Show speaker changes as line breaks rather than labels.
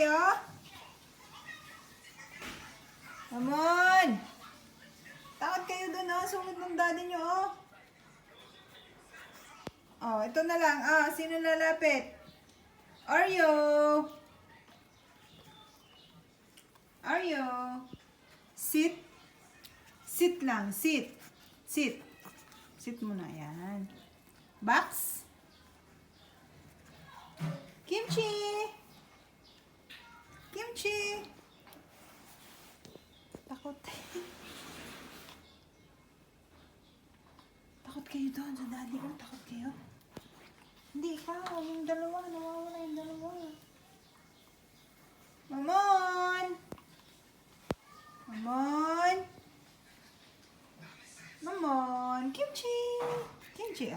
Kayo? Mamon! Takot kayo dun, oh. Sungit ng daddy nyo, oh. Oh, ito na lang. Ah, sino lalapit? Oreo! Oreo! Sit. Sit lang. Sit. Sit. Sit muna. Yan. Box. Kimchi! Kimchi! Takot. Takot kayo doon sa daddy ko. Takot kayo. Hindi ikaw. Yung dalawa. Nawawala yung dalawa. Mamon! Mamon! Mamon! Kimchi! Kimchi.